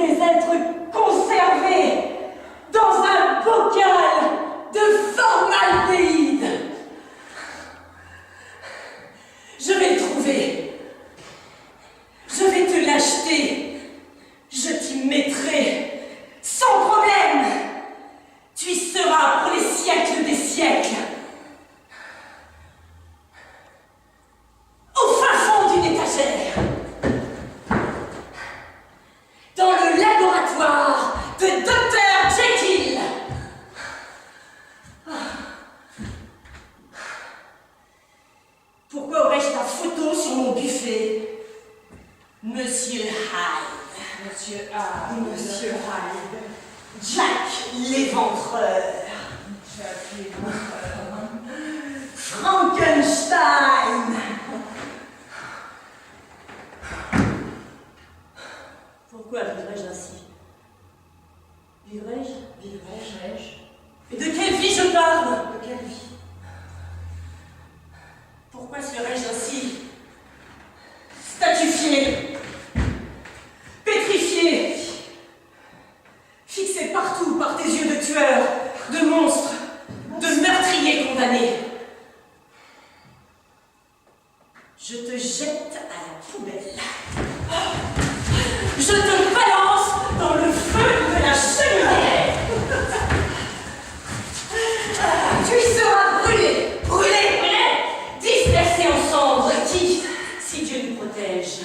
voulez être conservé dans un bocal de formaldéhyde. Je vais le trouver. Je vais te l'acheter. Je t'y mettrai sans problème. Tu y seras pour les siècles des siècles. Au fin fond d'une étagère. Dans le laboratoire de Dr. Jekyll. Pourquoi aurais-je ta photo sur mon buffet? Monsieur Hyde. Monsieur Hyde. Monsieur Hyde. Jack l'éventreur. Jack l'éventreur. Frankenstein. Pourquoi vivrais-je ainsi? Vivrais-je? Et de quelle vie je parle? De quelle vie? Pourquoi serais-je ainsi? Statufié, pétrifié, fixé partout par tes yeux de tueur, de monstre, de meurtrier condamné. Je te jette à la poubelle. Je te balance dans le feu de la cheminée. Tu y seras brûlé, dispersé en cendres, qui, si Dieu nous protège,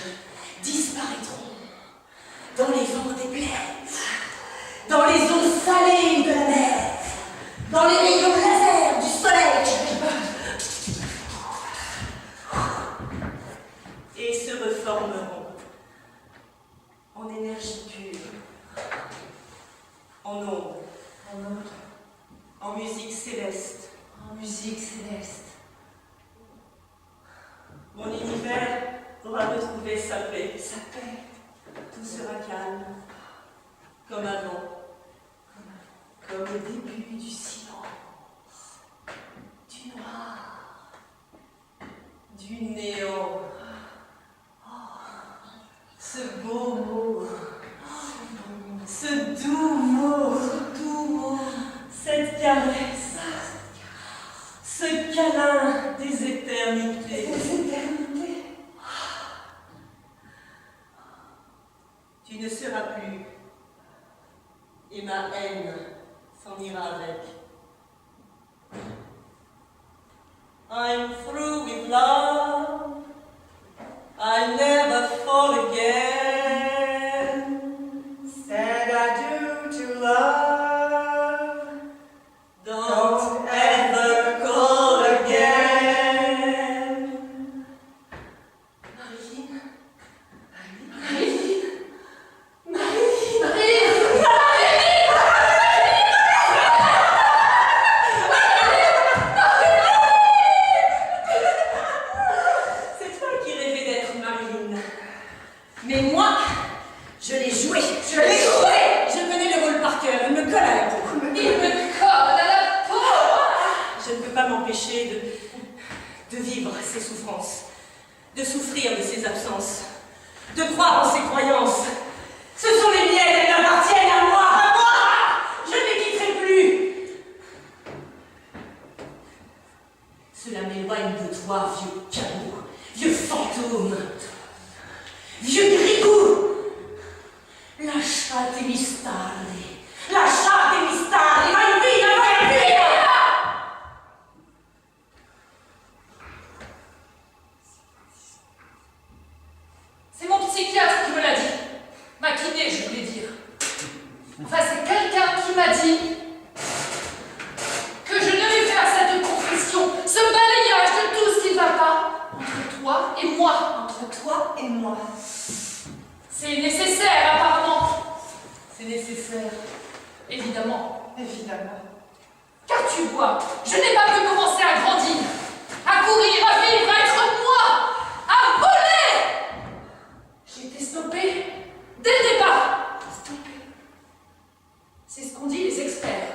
disparaîtront dans les vents des plaines, dans les eaux salées de la mer, dans les rayons laser du soleil, et se reformeront en énergie pure, en ondes, en musique céleste. En musique céleste. Mon univers aura retrouvé sa paix. Sa paix. Tout sera calme, comme avant, comme le début du silence, du noir, du néant. Ce beau mot, ce doux mot, cette caresse, ce câlin des éternités. Tu ne seras plus, et ma haine s'en ira avec. I'm through with love, I'll never fall again. Said I do to love, don't ever call again. Marilyn. C'est toi qui rêvais d'être Marilyn. Mais moi, je l'ai joué. Je connais le rôle par cœur. Il me colle à la peau. Il me colle à la peau. Je ne peux pas m'empêcher de vivre ses souffrances, de souffrir de ses absences, de croire en ses croyances. Ce sont les miennes, elles m'appartiennent à moi, je ne les quitterai plus. Cela m'éloigne de toi, vieux caveau, vieux fantôme, vieux grigou. Lasciate stare, lasciatemi stare, vai via. C'est mon psychiatre qui me l'a dit. Ma kiné, je voulais dire. Enfin, c'est quelqu'un qui m'a dit que je devais faire cette confession, ce balayage de tout ce qui ne va pas entre toi et moi. Entre toi et moi. C'est nécessaire, apparemment. C'est nécessaire. Évidemment. Évidemment. Car tu vois, je n'ai pas pu commencer à grandir, à courir, à vivre, à être moi, à voler. J'ai été stoppée dès le départ. Stoppée. C'est ce qu'ont dit les experts,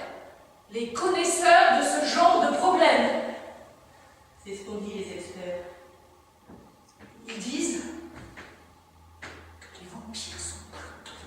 les connaisseurs de ce genre de problème. C'est ce qu'ont dit les experts. Ils disent que les vampires sont partout.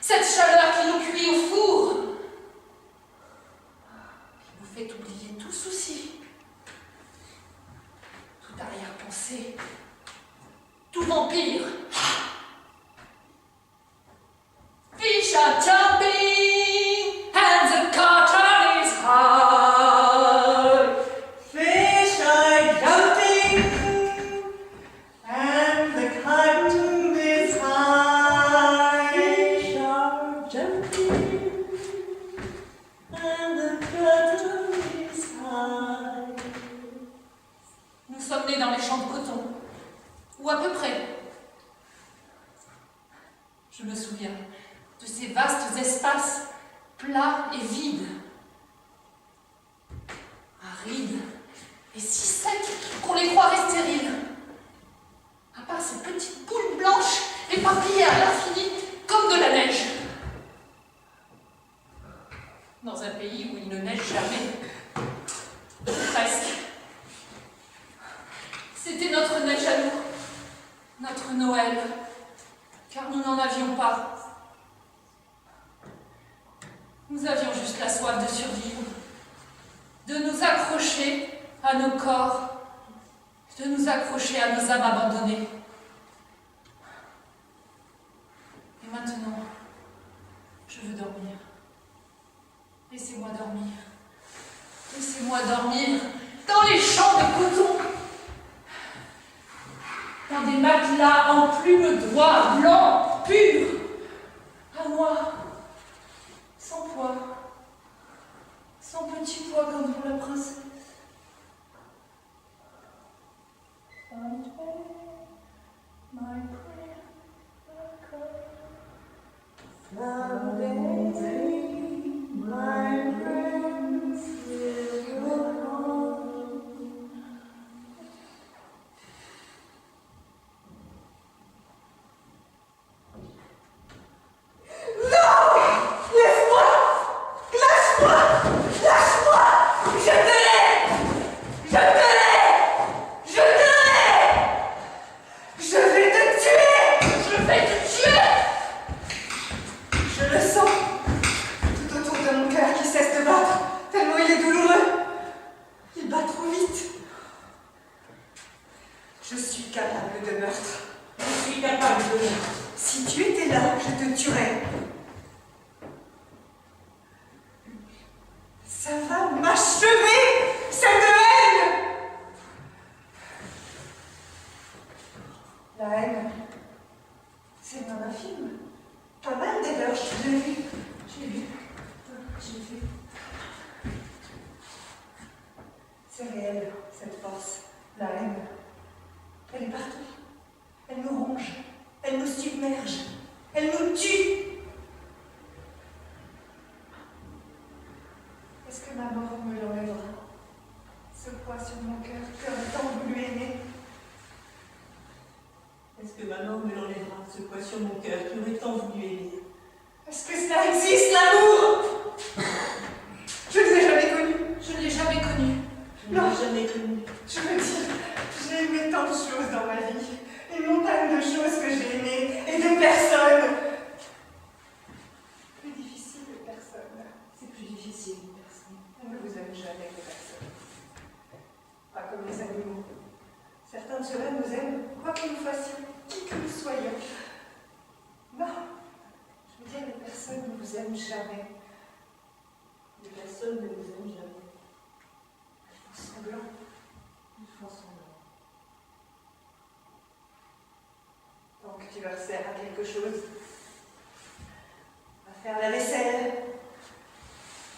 Cette chaleur qui nous cuit au four, qui nous fait oublier tout souci, toute arrière-pensée, tout vampire. Fish are jumping and the cotton is high. Fish are jumping and the cotton is high. Fish are jumping and the cotton is high. Nous sommes nés dans les champs de coton, ou à peu près. Je me souviens de ces vastes espaces plats et vides, arides et si secs qu'on les croirait stériles, à part ces petites boules blanches éparpillées à l'infini comme de la neige. Dans un pays où il ne neige jamais, presque. C'était notre neige à nous, notre Noël, car nous n'en avions pas. Nous avions juste la soif de survivre, de nous accrocher à nos corps, de nous accrocher à nos âmes abandonnées. Et maintenant, je veux dormir. Laissez-moi dormir. Laissez-moi dormir dans les champs de coton, dans des matelas en plumes d'oie blanc, pur, à moi, sans poids, sans petit poids comme pour la princesse. My prayer, my friends will go home. Je suis capable de meurtre. Je suis capable de meurtre. Si tu étais là, je te tuerais. Ça va m'achever, cette haine. La haine, c'est dans un film. Pas mal d'ailleurs, je l'ai vu. J'ai vu. J'ai vu. C'est réel, cette force, la haine. Elle est partout. Elle nous ronge. Elle nous submerge. Elle nous tue. Est-ce que ma mort me l'enlèvera? Ce poids sur mon cœur qui aurait tant voulu aimer. Est-ce que ma mort me l'enlèvera? Ce poids sur mon cœur qui aurait tant voulu aimer. Est-ce que cela existe, l'amour? Je ne l'ai jamais connu. Je ne l'ai jamais connu. Je ne l'ai jamais connu. Je veux dire, j'ai aimé tant de choses dans ma vie. Une montagne de choses que j'ai aimées et de personnes. Plus difficile de personnes. C'est plus difficile de personnes. On ne vous aime jamais les personnes. Pas comme les animaux. Certains de ceux-là nous aiment, quoi que nous fassions, qui que nous soyons. Non, je veux dire, les personnes ne vous aiment jamais. Les personnes ne vous aiment jamais. Elles font semblant. Ils font semblant. Tant que tu leur sers à quelque chose, à faire la vaisselle,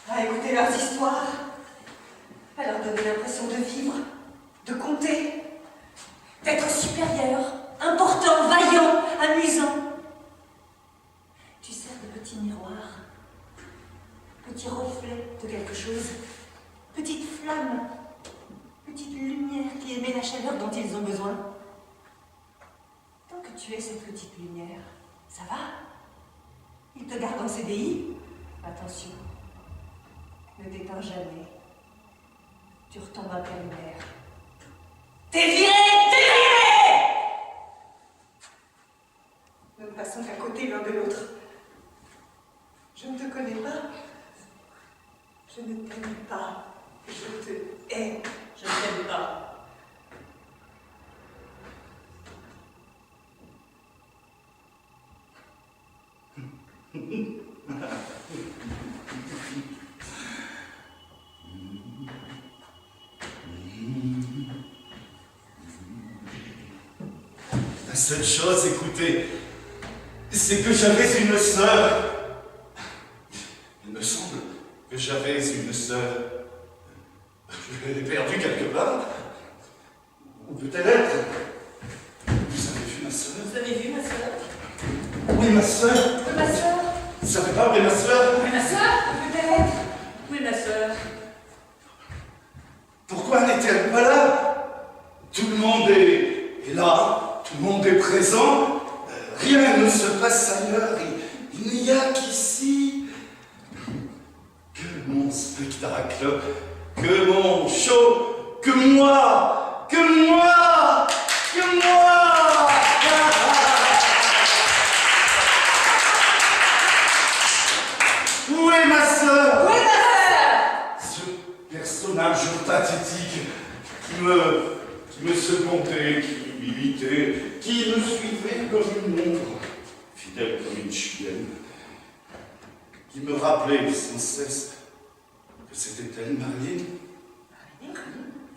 à écouter leurs histoires, à leur donner l'impression de vivre, de compter, d'être supérieur, important, vaillant, amusant. Tu sers de petits miroirs, petits reflets de quelque chose, petite flamme, petite lumière qui émet la chaleur dont ils ont besoin. Tant que tu es cette petite lumière, ça va? Il te garde en CDI? Attention, ne t'éteins jamais. Tu retombes un lumière. T'es viré! T'es viré! Nous ne passons qu'à côté l'un de l'autre. Je ne te connais pas. Je ne t'aime pas. Je te hais. Je ne t'aime pas. La seule chose, écoutez, c'est que j'avais une sœur. Il me semble que j'avais une sœur. Je l'ai perdue quelque part. Ou peut-être. Vous avez vu ma sœur? Vous avez vu ma sœur? Où est ma sœur? Ma sœur? Vous savez pas où est ma sœur? Mais ma sœur? Peut-être. Où est ma sœur? Pourquoi n'est-elle pas là? Tout le monde est là, tout le monde est présent. Rien ne se passe ailleurs. Il n'y a qu'ici. Que mon spectacle, que mon show, que moi, que moi, que moi. Où est ma sœur? Où est ma sœur? Ce personnage pathétique qui me secondait, qui m'imitait, qui me suivait comme une ombre, fidèle comme une chienne, qui me rappelait sans cesse que c'était elle, Marine.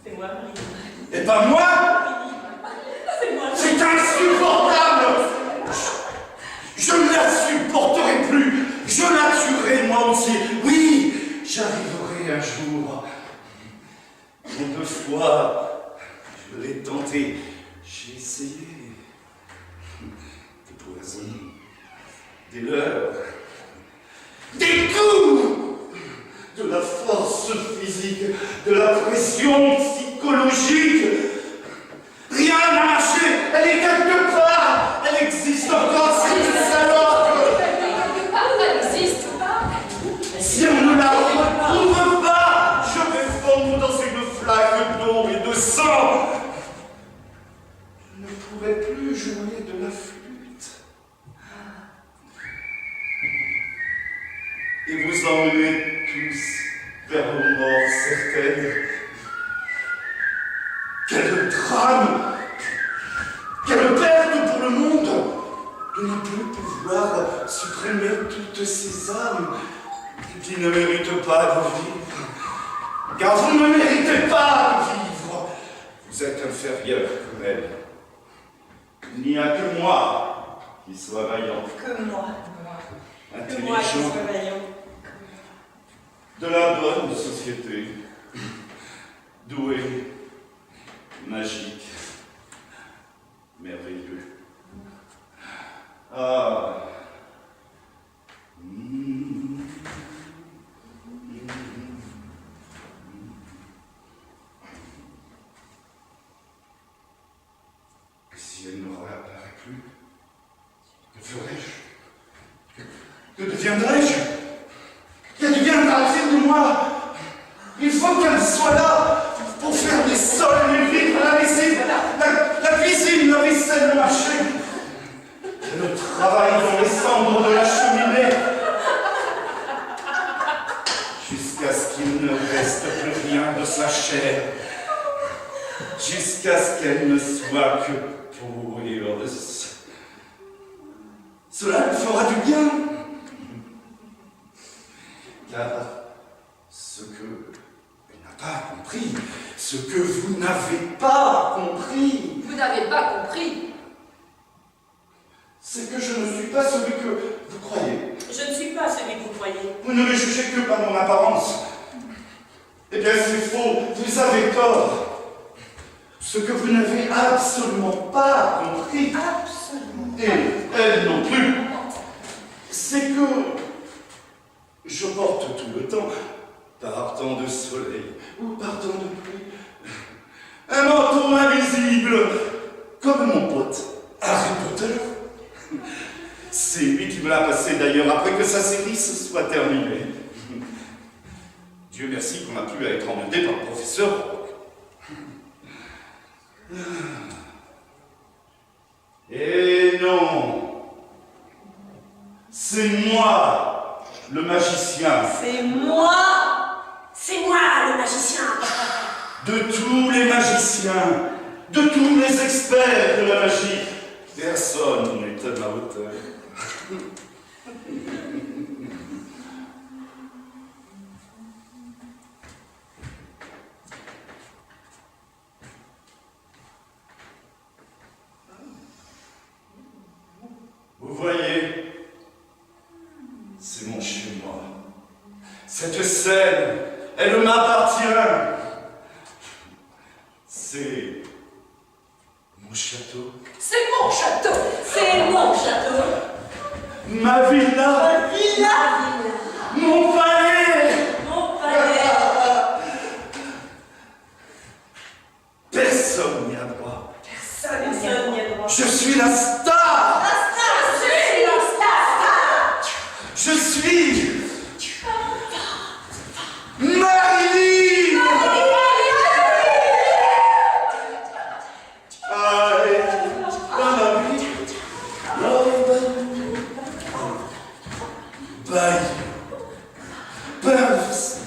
C'est moi, Marie. Et pas moi! C'est moi. C'est insupportable! Je ne la supporterai plus! Je la tuerai moi aussi! Oui! J'arriverai un jour. Trop de fois, je l'ai tenté. J'ai essayé. Des poisons, des leurres, des coups! De la force physique, de la pression psychologique. Rien n'a marché. Elle est quelque part. Elle existe encore, cette salope. Quelque part, elle n'existe pas. Si on ne la retrouve pas, je vais fondre dans une flaque d'eau et de sang. Je ne pourrai plus jouer de la flûte. Et vous emmenez tous vers une mort certaine. Quel drame! Quelle perte pour le monde de ne plus pouvoir supprimer toutes ces âmes qui ne méritent pas de vivre. Car vous ne méritez pas de vivre. Vous êtes inférieurs comme elles. Il n'y a que moi qui soit vaillant, Que moi. Que moi qui intelligent, sois vaillant. de la bonne société, doué, magique, merveilleux. Ah. Si elle ne réapparaît plus, que ferais-je? Que deviendrai-je? Qu'adviendra-t-il de moi? Il faut qu'elle soit là pour faire des sols, les vivres, la lessive, la cuisine, la vaisselle, le marché. Le travail dans les cendres de la cheminée. Jusqu'à ce qu'il ne reste plus rien de sa chair. Jusqu'à ce qu'elle ne soit que peau et os. Cela lui fera du bien. Car ce que elle n'a pas compris, ce que vous n'avez pas compris, Vous n'avez pas compris. c'est que je ne suis pas celui que vous croyez. Je ne suis pas celui que vous croyez. Vous ne me jugez que par mon apparence. Eh bien, c'est faux, vous avez tort. Ce que vous n'avez absolument pas compris, Absolument. et elle non plus, c'est que je porte tout le temps, par temps de soleil ou par temps de pluie, un manteau invisible, comme mon pote Harry Potter. C'est lui qui me l'a passé d'ailleurs après que sa série se soit terminée. Dieu merci qu'on a pu être emmerdé par le professeur Rock. Et non, c'est moi le magicien. C'est moi. C'est moi, le magicien. De tous les magiciens, de tous les experts de la magie, personne n'est à ma hauteur. Vous voyez, c'est mon chez-moi. Cette scène, elle m'appartient. C'est mon château. C'est mon château. C'est mon château. Ma villa. Ma villa. Mon palais. Mon palais. Personne n'y a droit. Personne n'y a droit. Je suis la star. Je suis Marilyn. By births